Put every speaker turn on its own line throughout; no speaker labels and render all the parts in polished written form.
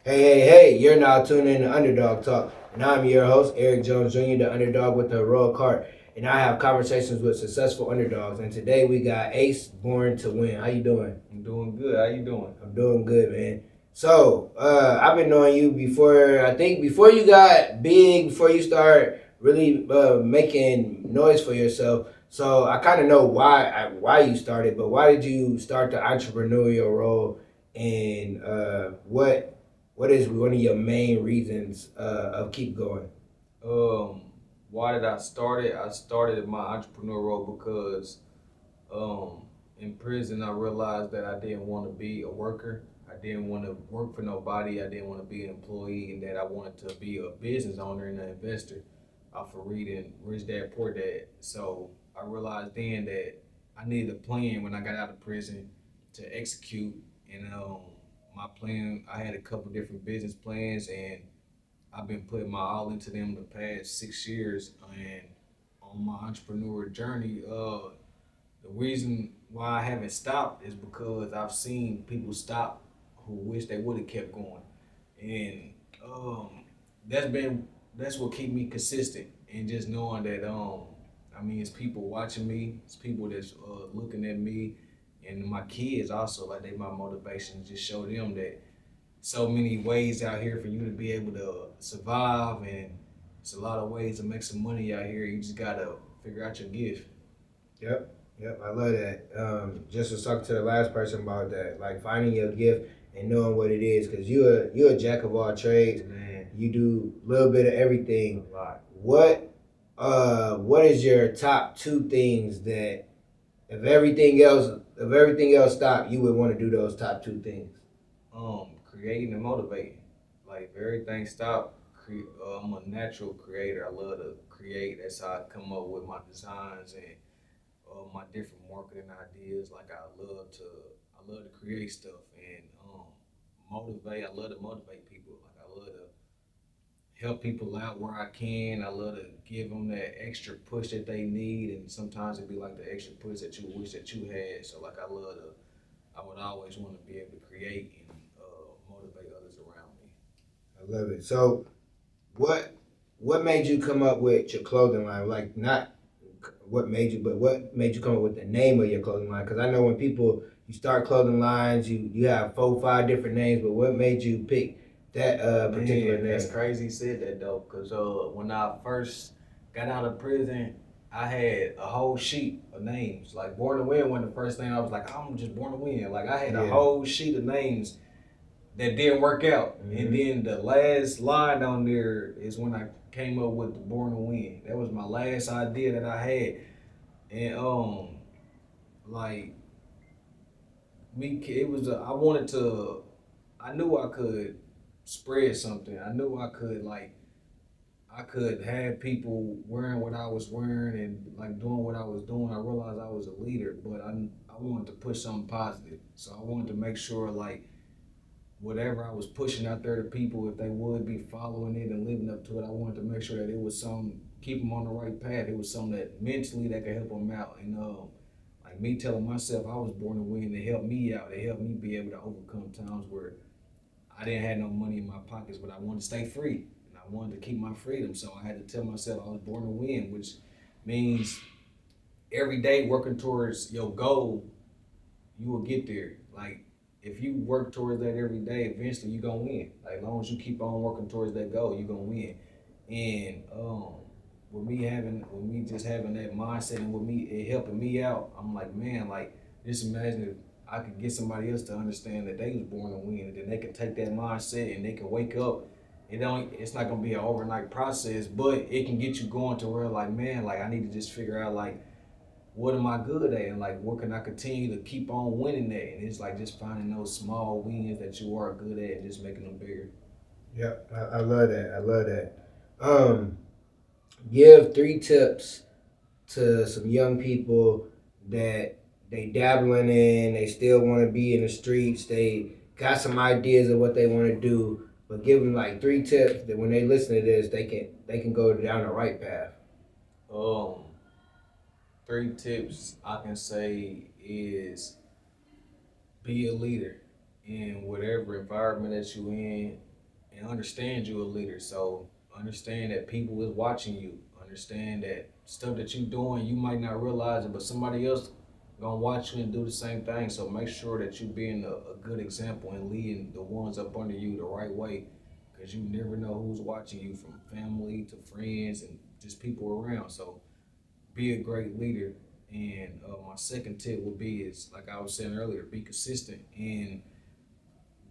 Hey, you're now tuning in to UnderDawg Talk, and I'm your host, Eric Jones Jr., the underdog with the heroic heart, and I have conversations with successful underdogs, and today we got Ace Born2Win. How you doing?
I'm doing good. How you doing?
I'm doing good, man. So, I've been knowing you before, I think before you got big, before you start really making noise for yourself. So I kind of know why you started, but why did you start the entrepreneurial role, and what is one of your main reasons of keep going?
Um, why did I start it? I started my entrepreneur role because um in prison I realized that I didn't want to be a worker. I didn't want to work for nobody. I didn't want to be an employee, and that I wanted to be a business owner and an investor off of reading Rich Dad Poor Dad. So I realized then that I needed a plan when I got out of prison to execute. And my plan, I had a couple different business plans, and I've been putting my all into them the past 6 years. And on my entrepreneur journey, the reason why I haven't stopped is because I've seen people stop who wish they would have kept going, and that's been that's what keep me consistent, and just knowing that I mean, it's people watching me, it's people that's looking at me, and my kids also, like, they my motivation to just show them that so many ways out here for you to be able to survive, and it's a lot of ways to make some money out here. You just gotta figure out your gift.
Yep, I love that. Just was talking to the last person about that, like finding your gift and knowing what it is, because you're a jack of all trades.
Man,
You do a little bit of everything.
a lot.
What is your top two things that if everything else stopped, you would want to do those top two things?
Creating and motivating. Like, if everything stopped, I'm a natural creator. I love to create. That's how I come up with my designs and my different marketing ideas. Like, I love to create stuff and motivate. I love to motivate people. Like, I love to help people out where I can. I love to give them that extra push that they need, and sometimes it be like the extra push that you wish that you had. So, like, I would always want to be able to create and motivate others around me.
I love it. So, what what made you come up with your clothing line? Like, not what made you come up with the name of your clothing line? Because I know when people you start clothing lines, you have 4 5 different names, but what made you pick that particular
Man, that's
name?
crazy you said that though, because when I first got out of prison, I had a whole sheet of names. Like, Born to Win wasn't the first thing I was like, I'm just born to win. Like, I had a
Yeah.
whole sheet of names that didn't work out. And
Mm-hmm.
then the last line on there is when I came up with the Born to Win. That was my last idea that I had. And like, it was I wanted to. I knew I could spread something. I knew I could have people wearing what I was wearing and, like, doing what I was doing. I realized I was a leader, but I wanted to push something positive. So I wanted to make sure, like, whatever I was pushing out there to people, if they would be following it and living up to it, I wanted to make sure that it was some keep them on the right path. It was something that mentally that could help them out. And like, me telling myself I was born to win, it helped me out. It helped me be able to overcome times where I didn't have no money in my pockets, but I wanted to stay free and I wanted to keep my freedom. So I had to tell myself I was born to win, which means every day working towards your goal, you will get there. Like, if you work towards that every day, eventually you're gonna win. Like, as long as you keep on working towards that goal, you're gonna win. And with me just having that mindset, and with me it helping me out, I'm like, man, like, just imagine if I could get somebody else to understand that they was born to win, and then they could take that mindset and they can wake up. It's not gonna be an overnight process, but it can get you going to where, like, man, like, I need to just figure out, like, what am I good at, and, like, what can I continue to keep on winning at. And it's like just finding those small wins that you are good at and just making them bigger.
Yep, I love that. I love that. Um, Give 3 tips to some young people that they dabbling in, they still want to be in the streets, they got some ideas of what they want to do, but give them like 3 tips that when they listen to this, they can go down the right path.
Um, Three tips I can say is be a leader in whatever environment that you in. and understand you're a leader. So understand that people is watching you. Understand that stuff that you doing, you might not realize it, but somebody else gonna watch you and do the same thing. So make sure that you being a good example and leading the ones up under you the right way, because you never know who's watching you, from family to friends and just people around. So be a great leader. And my second tip would be is, like I was saying earlier, be consistent and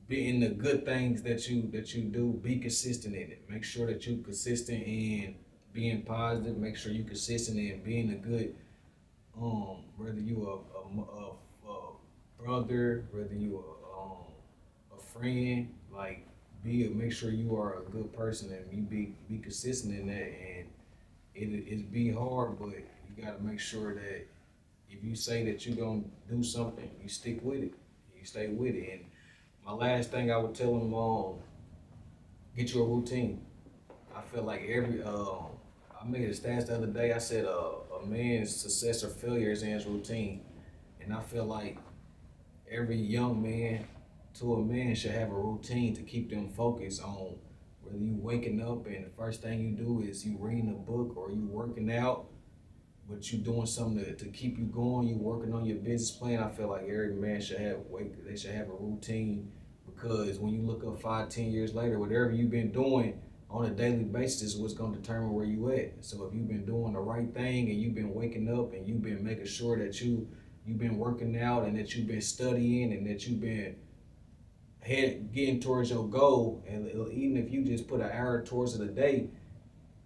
be in the good things that you do. Be consistent in it. Make sure that you consistent in being positive. Make sure you consistent in being a good whether you a brother, whether you a friend, like make sure you are a good person and you be consistent in that. And it's be hard, but you got to make sure that if you say that you're gonna do something, you stick with it. You stay with it. And my last thing I would tell them, get you a routine. I feel like I made a stats the other day. I said a man's success or failure is in his routine, and I feel like every young man to a man should have a routine to keep them focused on whether you waking up and the first thing you do is you reading a book or you working out, but you doing something to keep you going. You working on your business plan. I feel like every man should have they should have a routine, because when you look up 5, 10 years later, whatever you've been doing on a daily basis is what's going to determine where you at. So if you've been doing the right thing and you've been waking up and you've been making sure that you've been working out and that you've been studying and that you've been getting towards your goal, and even if you just put an hour towards it a day,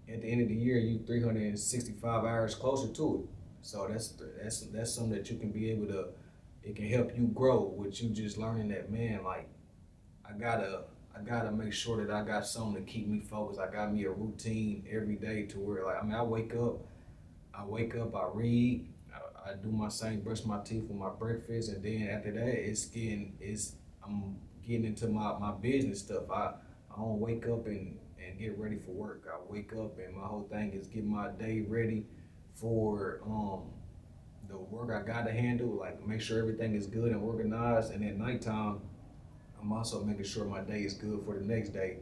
at the end of the year you 365 hours closer to it. So that's something that you can be able to. It can help you grow with you just learning that, man. Like I gotta make sure that I got something to keep me focused. I got me a routine every day to where, like, I mean, I read, I do my same, brush my teeth with my breakfast, and then after that, I'm getting into my business stuff. I don't wake up and get ready for work. I wake up and my whole thing is get my day ready for the work I gotta handle. Like, make sure everything is good and organized, and at nighttime I'm also making sure my day is good for the next day.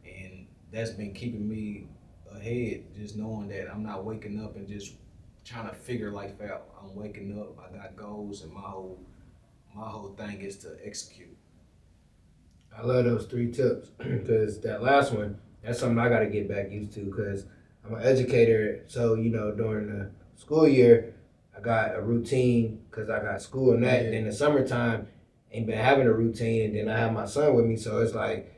And that's been keeping me ahead, just knowing that I'm not waking up and just trying to figure life out. I'm waking up, I got goals, and my whole thing is to execute.
I love those three tips because that last one, that's something I got to get back used to because I'm an educator. So, during the school year, I got a routine because I got school and that.
Yeah.
And then the summertime, ain't been having a routine. And then I have my son with me. So it's like,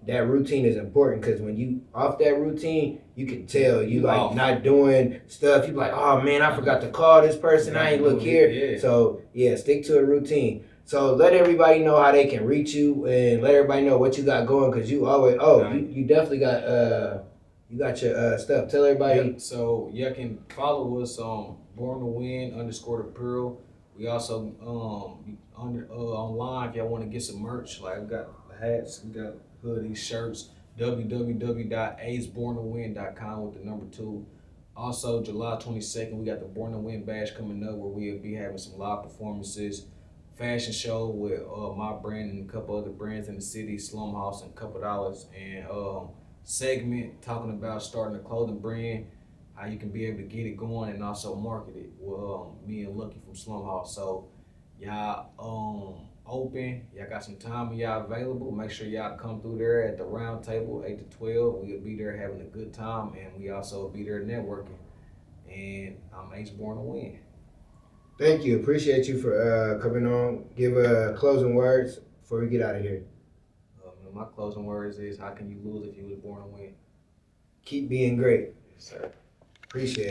that routine is important because when you off that routine, you can tell you like
off.
not doing stuff. You be like, oh man, I forgot to call this person. I ain't look here.
Yeah.
So yeah, stick to a routine. So let everybody know how they can reach you and let everybody know what you got going because you always you definitely got your stuff. Tell everybody.
Yep. So you can follow us on Born2Win _ the Pearl. We also online if y'all want to get some merch. Like, we got hats, we got hoodies, shirts. www.aceborn2win.com with the number 2. Also, July 22nd, we got the Born2Win Bash coming up where we'll be having some live performances, fashion show with my brand and a couple other brands in the city, Slum House and Couple Dollars, and segment talking about starting a clothing brand, how you can be able to get it going and also market it with me and Lucky from Slum House. So y'all open, y'all got some time and y'all available, make sure y'all come through there at the round table 8 to 12. We'll be there having a good time, and we also be there networking. And I'm Ace Born2Win.
Thank you. Appreciate you for coming on. Give closing words before we get out of here.
My closing words is, how can you lose if you was born to win?
Keep being great.
Yes, sir.
Appreciate it.